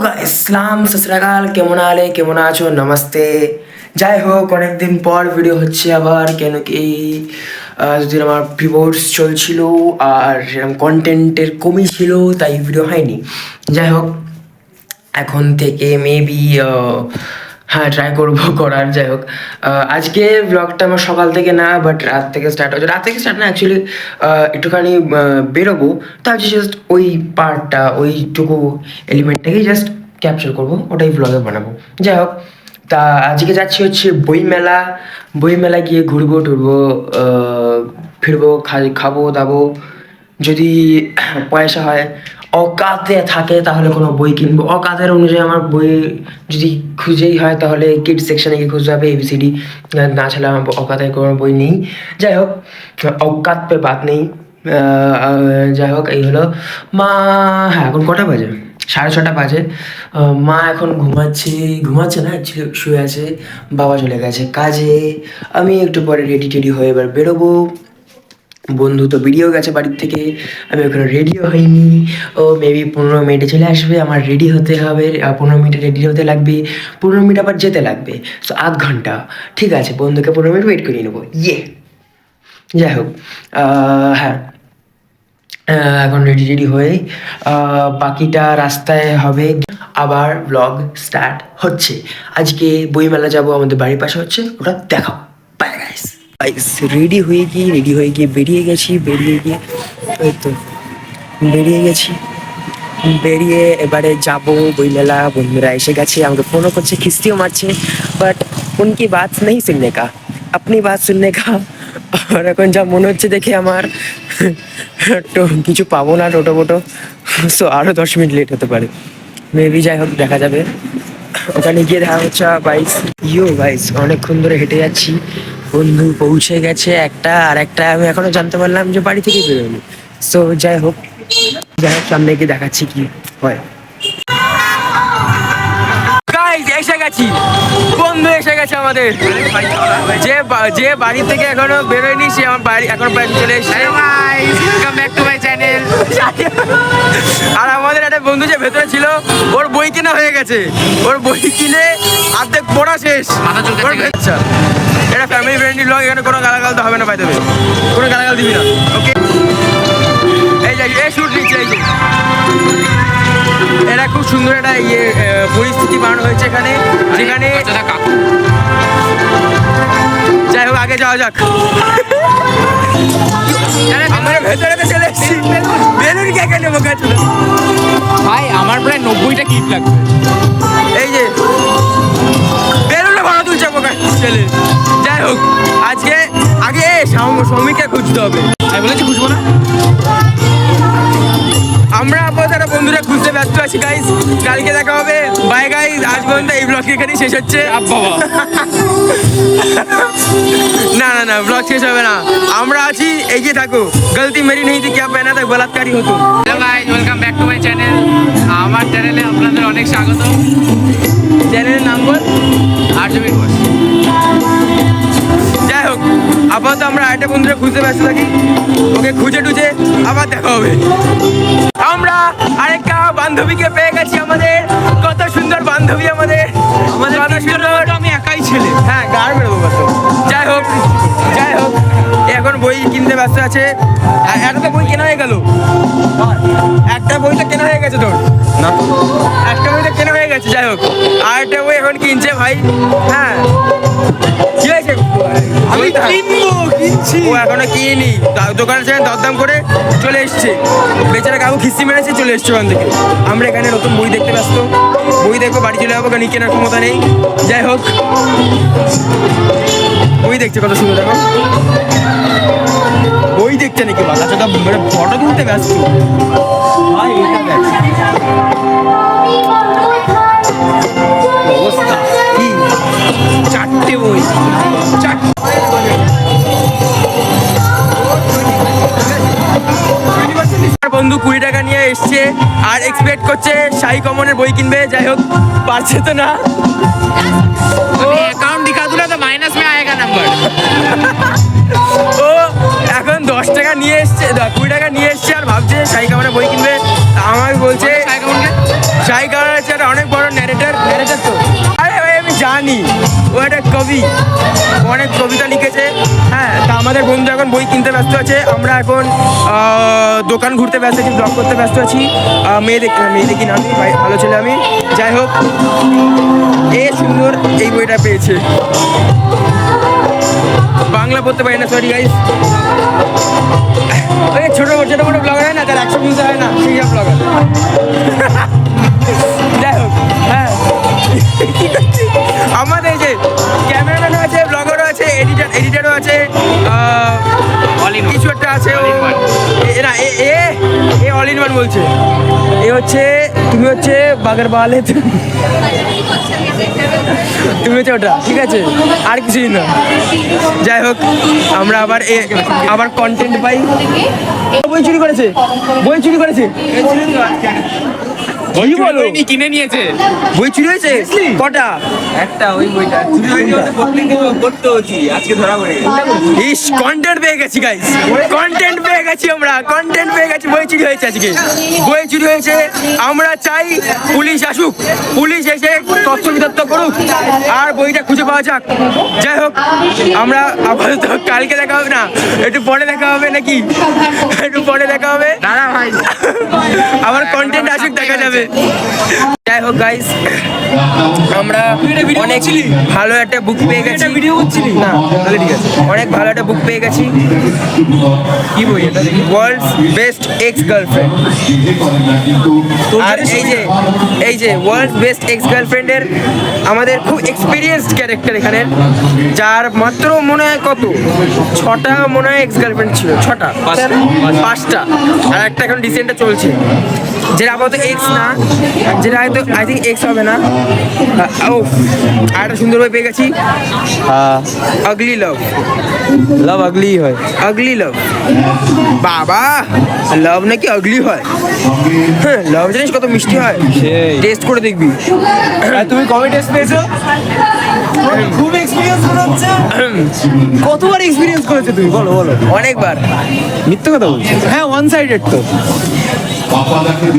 ইসলাম সসরাকাল কেমন আলে কেমন আছো নমস্তে। যাই হোক অনেকদিন পর ভিডিও হচ্ছে আবার, কেন কি যদি আমার প্রিবোর্ডস চলছিল আর সেরকম কন্টেন্টের কমই ছিল তাই ভিডিও হয়নি। যাই হোক এখন থেকে মেবি হ্যাঁ ট্রাই করবো করার। যাই হোক আজকে ব্লগটা আমার সকাল থেকে না বাট রাত থেকে স্টার্ট হচ্ছে। রাত থেকে স্টার্ট না অ্যাকচুয়ালি একটুখানি বেরোবো, তা হচ্ছে জাস্ট ওই পার্টটা ওইটুকু এলিমেন্টটাকেই জাস্ট ক্যাপচার করবো, ওটাই ব্লগে বানাবো। যাই হোক তা আজকে যাচ্ছি হচ্ছে বইমেলা গিয়ে ঘুরবো টুরবো, ফিরবো, খাবো দাবো, যদি পয়সা হয় অকাতে থাকে তাহলে কোনো বই কিনবো। অকাতের অনুযায়ী আমার বই যদি খুঁজেই হয় তাহলে কিড সেকশনে গিয়ে খুঁজতে হবে ABCD, না ছাড়া আমার অকাতে কোনো বই নেই। যাই হোক অকাত পে বাত নেই। যাই হোক এই হলো মা। হ্যাঁ এখন কটা বাজে? 6:30 বাজে। মা এখন ঘুমাচ্ছে না অ্যাকচুয়ালি, শুয়ে আছে। বাবা চলে গেছে কাজে। আমি একটু পরে রেডি হয়ে এবার বেরোবো। বন্ধু তো বেরিয়েও গেছে বাড়ির থেকে, আমি ওখানে রেডিও হইনি। ও মেবি 15 মিনিটে চলে আসবে। আমার রেডি হতে হবে, 15 মিনিটে রেডি হতে লাগবে, 15 মিনিট আবার যেতে লাগবে, সো আধ ঘন্টা। ঠিক আছে, বন্ধুকে 15 মিনিট ওয়েট করিয়ে নেবো। যাই হোক হ্যাঁ এখন রেডি হয়ে বাকিটা রাস্তায় হবে। আবার ব্লগ স্টার্ট হচ্ছে। আজকে বইমেলা যাব, আমাদের বাড়ির পাশে হচ্ছে, ওটা দেখাও। Bye guys. রেডি হয়ে গিয়ে বেরিয়ে গেছি। এই তো বেরিয়ে এবারে যাব বইমেলা। বন্ধুরা এসে গেছে, আমাকে ফোনও করছে, খিস্তিও মারছে, বাট উনকি বাত নেই শুননে কা, আপনি বাত শুননে কা। আর এখন যা মনে হচ্ছে দেখে আমার কিছু পাবো না টোটো, সো আরও 10 মিনিট লেট হতে পারে মেবি। যাই হোক দেখা যাবে, ওখানে গিয়ে দেখা হচ্ছে। গাইস অনেকক্ষণ ধরে হেঁটে যাচ্ছি, বন্ধু পৌঁছে গেছে একটা, আর একটা আমি এখনো জানতে পারলাম যে বাড়ি থেকে বেরোয়নি। সো যাই হোক সামনে গিয়ে দেখাচ্ছি কি হয়। গাইস এসে গেছি, বন্ধু এসে গেছে আমাদের। যে বাড়ি থেকে এখনো বেরোয়নি সে আমার বাড়ি এখন বাড়ি চলে এসেছে। আর আমাদের একটা বন্ধু যে ভেতরে ছিল, ওর বই কেনা হয়ে গেছে, ওর বই কিনে অর্ধেক পড়া শেষ। আচ্ছা এটা ফ্যামিলি ফ্রেন্ডলি ব্লগ, এখানে কোনো গালাগাল তো হবে না, পাই দেবে কোনো গালাগাল দিবি না, ওকে? এই যে শুট নিচ্ছে, এই যে এটা খুব সুন্দর একটা পরিস্থিতি বানানো হয়েছে এখানে, যেখানে যাই হোক আগে যাওয়া যাক। আমরা ভেতরে তো চলে এসেছি, বেলুন কে কে নেবো ভাই? আমার প্রায় 90টা কিট লাগবে। এই যে বেলুনে ভাড়া তুলছে ছেলে। যাই হোক আজকে আগে শ্রমিককে খুঁজতে হবে। আমি বলেছি খুঁজবো না, আমরা আপাতত বন্ধুরা খুঁজতে ব্যস্ত আছি গাইস। কালকে দেখা হবে, বাই গাইস। আজ পর্যন্ত এই ব্লগ এখানেই শেষ হচ্ছে। না ব্লগ শেষ হবে না, আমরা আছি, এগিয়ে থাকো। গলতি মেরি নেই থি ক্যা পেনা থা বলাৎকারী হতো। Hello guys, welcome back to my channel. আমার চ্যানেলে আপনাদের অনেক স্বাগত। চ্যানেলের নাম বল? আর্যবীর ঘোষ। যাই হোক আপাতত আমরা আরেকটা বন্ধুরা খুঁজতে ব্যস্ত থাকি, ওকে খুঁজে টুজে আবার দেখা হবে। আমরা আরেকটা বান্ধবীকে পেয়ে গেছি, আমাদের কত সুন্দর বান্ধবী, আমাদের কত সুন্দর। আমি একাই ছেলে। হ্যাঁ গাড় বেরোবো কত। যাই হোক এখন বই কিনতে ব্যস্ত আছে। একটা তো বই কেনা হয়ে গেল, একটা বই তো কেনা হয়ে গেছে তোর না? একটা বই তো কেনা হয়ে গেছে। যাই হোক আর একটা বই এখন কিনছে ভাই। হ্যাঁ কি হয়েছে? আমি কিনছি। ও এখনো কিনি, দোকানের সাথে দরদাম করে চলে এসছে। বেচারা কাকু খিস্তি মেরেছে, চলে এসছে ওখান থেকে। আমরা এখানে নতুন বই দেখতে ব্যস্ত, বই দেখবো, বাড়ি চলে যাবো, কারণ কেনার ক্ষমতা নেই। যাই হোক বই দেখছে, কত সুন্দর দেখো। বই দেখছে নাকি বাচ্চা চোদা, মানে ফটো তুলতে ব্যস্ত ভাই। এটা দেখ অবস্থা কি, 4টে বই, 4টে বন্ধু 20 টাকা নিয়ে এসছে আর এক্সপেক্ট করছে শাহী কমনের বই কিনবে। যাই হোক পারছে তো না। ও অ্যাকাউন্ট দিখা दूंगा तो माइनस में आएगा नंबर। ও এখন 10 টাকা নিয়ে এসছে, 20 টাকা নিয়ে এসছে আর ভাবছে শাহী কমনের বই কিনবে। আমাকে বলছে শাহী খান হচ্ছে একটা অনেক বড় ন্যারেটার তো। আরে ভাই আমি জানি ও একটা কবি, অনেক কবিতা লিখেছে। হ্যাঁ, তা আমাদের বন্ধু এখন বই কিনতে ব্যস্ত আছে, আমরা এখন দোকান ঘুরতে ব্যস্ত আছি, ব্লগ করতে ব্যস্ত আছি। মেয়ে দেখি না আমি, ভাই ভালো ছেলে আমি। যাই হোক, এ সুন্দর এই বইটা পেয়েছে। বাংলা পড়তে পারি না, সরি গাইস। ওই ছোট বড় ব্লগার হয় না, তার 100 ভিউজ হয় না, সেই সব ব্লগার। যাই হোক, হ্যাঁ আমাদের যে ক্যামেরাম্যানও আছে, ব্লগারও আছে, এডিটারও আছে, কিছু একটা আছে। এ অল ইন ওয়ান বলছে। এ হচ্ছে, তুমি হচ্ছে বাগের বালে, তুমি হচ্ছে ওটা, ঠিক আছে, আর কিছুই না। যাই হোক, আমরা আবার কন্টেন্ট পাই। বই চুরি করেছে। কি বলো? কিনে নিয়েছে। বই চুরি হয়েছে কটা? একটা, ওই বইটা চুরি হয়েছে, করতে হচ্ছে আজকে ধরা পড়ে গেছে। ইস, কন্টেন্ট পেয়ে গেছি গাইস, কন্টেন্ট পেয়ে গেছি আমরা, কন্টেন্ট পেয়ে গেছি। বই চুরি হয়েছে আজকে, বই চুরি হয়েছে। আমরা চাই পুলিশ আসুক, পুলিশ এসে তথ্য বিতর্ক করুক আর বইটা খুঁজে পাওয়া যাক। যাই হোক, আমরা আপাতত কালকে দেখা হবে না, একটু পরে দেখা হবে নাকি? একটু পরে দেখা হবে দাদা ভাই, আবার কন্টেন্ট আসুক, দেখা যাবে। যাই হোক গাইস, আমরা অনেক ভালো একটা বুক পেয়ে গেছি। ভিডিও করছিলি না? তাহলে ঠিক আছে, অনেক ভালো একটা বুক পেয়ে গেছি। কি বই এটা? World's best ex girlfriend. আর এই যে ওয়ার্ল্ডস বেস্ট এক্স গার্লফ্রেন্ডের আমাদের খুব এক্সপিরিয়েন্সড ক্যারেক্টার এখানে, যার মাত্র মনে হয় কত 6টা মনে হয় এক্স গার্লফ্রেন্ড ছিল, 5টা, আর একটা এখন রিসেন্টে চলছে, যেটা আপাতত এক্স না, যেটা হয়তো আই থিঙ্ক এক্স হবে না। ও, আর একটা সুন্দর বই পেয়ে গেছি, আগলি লাভ। আগলি হয়, আগলি লাভ। বাবা, লাভ নাকি আগলি হয়? হ্যাঁ, লাভ জানিস কত মিষ্টি হয়, টেস্ট করে দেখবি। তুমি কবে টেস্ট পেয়েছো? খুব এক্সপিরিয়েন্স মনে হচ্ছে। কতবার এক্সপিরিয়েন্স করেছো তুমি? বলো। অনেকবার। মিথ্যে কথা বলছো? হ্যাঁ, ওয়ান সাইডেড তো।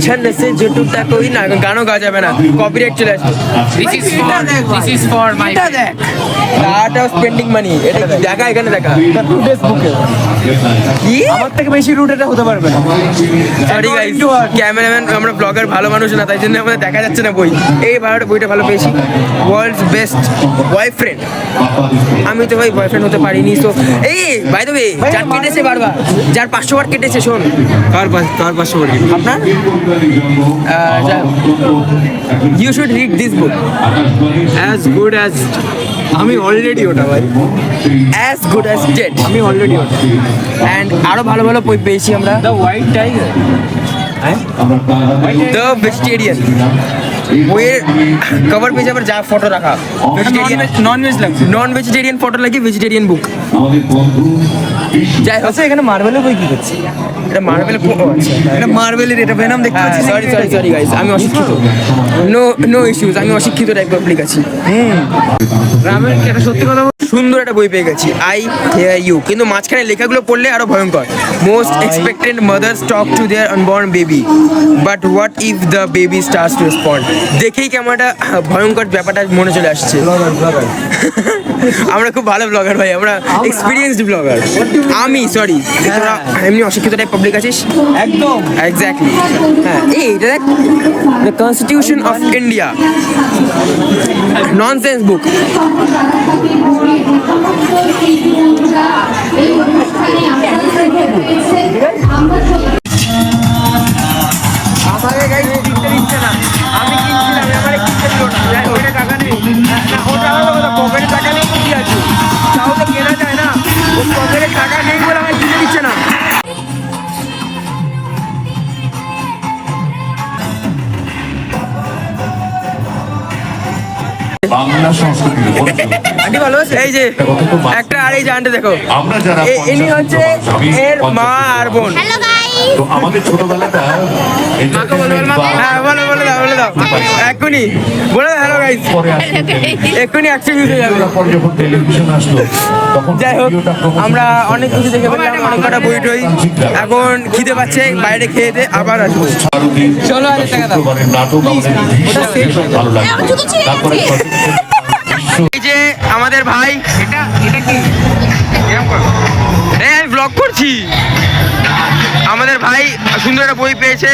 छंद से जो टूटा कोई ना, গানও গাওয়া যাবে না, কপিরাইট চলে আসবে। This is for my art of spending মানি। এটা দেখা, এখানে দেখা ফেসবুকে কি আমার থেকে বেশি রুট এটা হতে পারবে না। সরি গাইস, ক্যামেরাম্যান, আমরা ব্লগার ভালো মানুষ না, তাই জন্য আমাদের দেখা যাচ্ছে না বই। এই বইটা ভালো পেয়েছি, ওয়ার্ল্ডস বেস্ট বয়ফ্রেন্ড। আমি তো ভাই বয়ফ্রেন্ড হতে পারিনি। তো এই বাই দ্য ওয়ে, যার কেটেছে বারবার, যার 500 বার কেটেছে, শোন কার 500 বার? আপনার you should read this book. As good as, আমি অলরেডি ওটা ভাই, অ্যাজ গুড অ্যাজ ডেড। আমি অলরেডি ওটা। অ্যান্ড আরো ভালো ভালো বই পেয়েছি আমরা। The white tiger, the vegetarian. বইয়ের কভার পেজে আবার যা ফটো রাখা, নন ভেজিটেরিয়ান ফটো লাগিয়ে ভেজিটেরিয়ান বুক। যাই হোক, আচ্ছা এখানে মার্বেলের বই কি করছে? এটা মার্বেল। এটা মার্বেলের, এটা ভেনাম দেখতে পাচ্ছি। সরি গাইস, আমি অশিক্ষিত। নো ইস্যুস, আমি অশিক্ষিত টাইপ পাবলিক আছি। রামের এটা সত্যি কথা। সুন্দর একটা বই পেয়ে গেছি, আই হেয়ার ইউ। কিন্তু মাঝখানে লেখাগুলো পড়লে আরো ভয়ঙ্কর। Most expected mother's talk to their unborn baby, but what if the baby starts two respond. দেখেই কেমন একটা ভয়ঙ্কর ব্যাপারটা মনে চলে আসছে। আমরা খুব ভালো ব্লগার ভাই, আমরা এক্সপিরিয়েন্সড ব্লগার। আমি সরি, তোরা এমনি অশিক্ষিত টাইপ পাবলিক আছিস। একদম এক্স্যাক্টলি। হ্যাঁ, এটা দেখ, the constitution of India, nonsense book. আমাকে গাইস কিনতে দিচ্ছে না, আমি কিনছিলাম, আমার কিনতে দিল না। যাই হোক, ওটা টাকা নেই না, ওটা আলাদা কথা, পকেটে টাকা নেই কি আছে, তাও তো কেনা যায় না। ও পকেটে টাকা নেই বলে আমাকে কিনতে দিচ্ছে না। বাংলা সংস্কৃতির উপর আন্টি ভালো আছে? এই যে একটা আর এই যে আন্টি দেখো, আমরা যারা ইনি হচ্ছে এর মা আর বোন। হ্যালো গাইস, তো আমাদের ছোটবেলাটা মাকে বলো, বল মাকে। হ্যাঁ বলে বলে দাও এক্ষুনি বলে দাও হ্যালো গাইস, পরে আসলে এক্ষুনি 100 ভিউজ হয়ে যাবে। পরে যখন টেলিভিশন আসলো তখন যাই হোক ভিডিওটা promotion আমরা অনেক কিছু দেখে ফেললাম, অনেক কটা বই টই, এখন খিদে পাচ্ছে, বাইরে খেয়ে দিয়ে আবার আসবো। ভারতে চলো, 1000 টাকা দাও। শুক্রবারের নাটক আমাদের ভীষণ ভালো লাগে। তারপরে এই যে আমাদের ভাই, এটা কি এরকম করো। এই আমি ব্লগ করছি, আমাদের ভাই সুন্দর একটা বই পেয়েছে।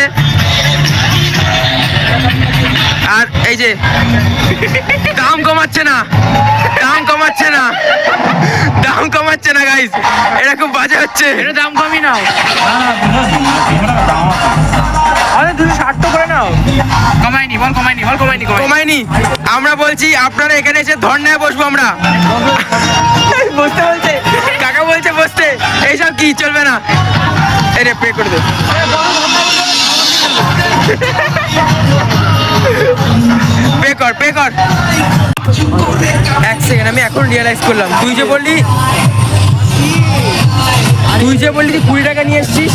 আর এই যে দাম কমাচ্ছে না গাইস, এটা খুব বাজে হচ্ছে। এটা দাম কমই নাও। আরে 260 তো করে নাও। কমাইনি বল, কমাইনি। কমাইনি, আমরা বলছি আপনারা এখানে এসে ধর্নায় বসবো আমরা। বসতে বলছে, কাকা বলছে বসতে, এইসব কি চলবে না। এরে পে করে দে, পে কর। 1 সেকেন্ড, আমি এখন রিয়েলাইজ করলাম তুই যে বললি তুই 20 টাকা নিয়ে এসছিস।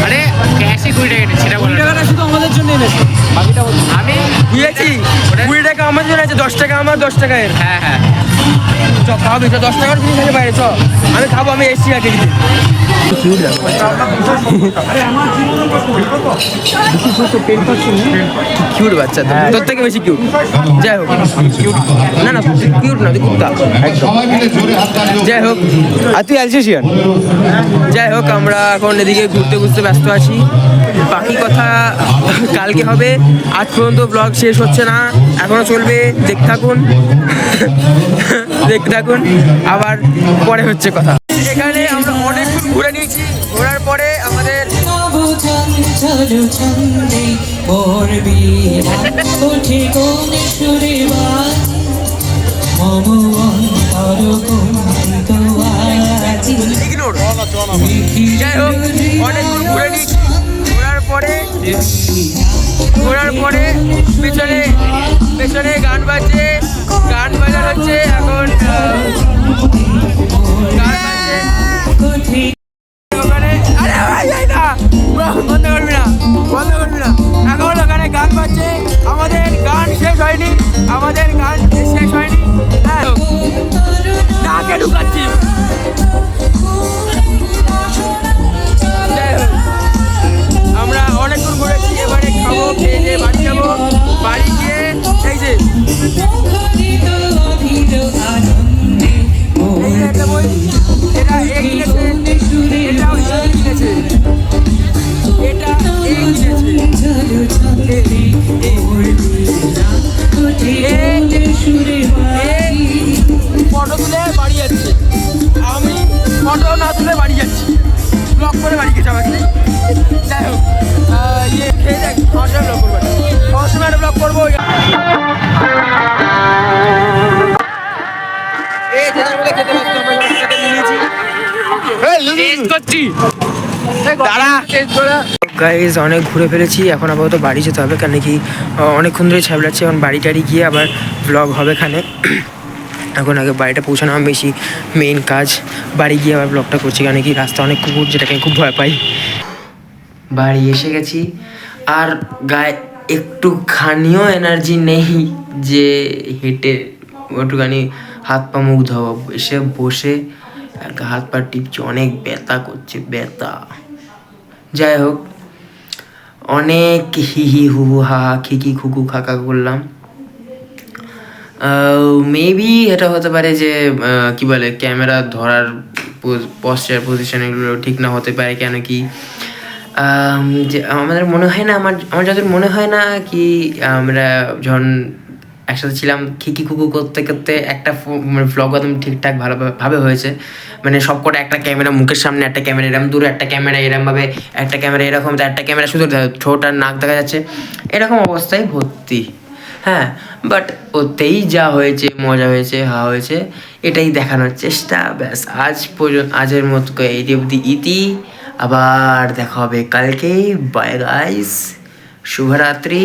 আরে ক্যাশে 20 টাকা নিচ্ছি, সেটা বলো না। শুধু আমাদের জন্য এনেছে, বাকিটা হচ্ছে আমি বুঝেছি, 20 টাকা আমার জন্য আছে, 10 টাকা আমার, 10 টাকা এর। হ্যাঁ চ খাবি, 10 টাকার জিনিস আছে বাইরে, চ আমি খাবো, আমি এসছি আগে দিতে। কিউট বাচ্চা তো, তোর থেকে বেশি কিউট। যাই হোক, না কিউট না, তুই কুত্তা। যাই হোক, আর তুই অ্যালসেশিয়ান। যাই হোক, আমরা এখন এদিকে ঘুরতে ব্যস্ত আছি, বাকি কথা কালকে হবে। আজ পর্যন্ত ব্লগ শেষ হচ্ছে না, এখনো চলবে, দেখতে থাকুন, আবার পরে হচ্ছে কথা। এখানে আমরা অনেক ঘুরে নিয়েছি, ঘোরার পরে আমাদের ইগনোর। যাই হোক, অনেক দূর ঘুরে নিয়েছি, ঘোরার পরে পেছনে গান বাজার হচ্ছে এখন। গান বাজছে ওখানে, আরে ভাই যাই না, বন্ধ করবি না। এখন ওখানে গান বাজছে, আমাদের গান শেষ হয়নি। হ্যাঁ, নাকে ঢুকাচ্ছি। যাই হোক, আমরা অনেক দূর ঘুরেছি, এবারে খাবো, খেয়ে দিয়ে বাড়ি যাবো। বাড়ি গিয়ে এই যে এই একটা বই, এটা এ কিনেছে, এটাও এ কিনেছে, এটা এ ফটো তুলে বাড়ি যাচ্ছে, আমি ফটো না তুলে বাড়ি যাচ্ছি, ব্লগ করে বাড়ি গেছে আমাকে। যাই হোক, খেয়ে দেখ, খাওয়ার সময় ব্লগ করবো। গাইজ অনেক ঘুরে ফেলেছি, এখন আপাতত বাড়ি যেতে হবে, কেন কি অনেকক্ষণ ধরে ছ্যাবলাচ্ছি। এখন বাড়ি গিয়ে আবার ব্লগ হবে এখানে। এখন আগে বাড়িটা পৌঁছানো আমার বেশি মেইন কাজ, বাড়ি গিয়ে আবার ব্লগটা করছি, কেন কি রাস্তা অনেক কুকুর, যেটাকে আমি খুব ভয় পাই। বাড়ি এসে গেছি, আর গায়ে একটুখানিও এনার্জি নেই যে হেঁটে একটুখানি হাত পা মুখ ধোবো। এসে বসে হাত পা টিপছি, অনেক ব্যথা করছে। যাই হোক, অনেক হি হু হা খিকি খুকু খাকা করলাম। মেবি এটা হতে পারে যে কি বলে, ক্যামেরা ধরার পশ্চার পজিশন এগুলো ঠিক না হতে পারে, কেন কি যে আমাদের মনে হয় না, আমার যাদের মনে হয় না কি আমরা যখন একসাথে ছিলাম খিকি খুকু করতে একটা মানে ভ্লগ একদম ঠিকঠাক ভালোভাবে হয়েছে। মানে সব কটা একটা ক্যামেরা মুখের সামনে, একটা ক্যামেরা এরম দূরে, একটা ক্যামেরা এরমভাবে, একটা ক্যামেরা এরকম, একটা ক্যামেরা শুধু ঠোঁট আর নাক দেখা যাচ্ছে, এরকম অবস্থায় ভর্তি। হ্যাঁ, বাট ওতেই যা হয়েছে, মজা হয়েছে, হয়েছে, এটাই দেখানোর চেষ্টা। ব্যাস, আজের মতো এই অবধি ইতি। আবার দেখা হবে কালকে। বাই গাইস, শুভরাত্রি।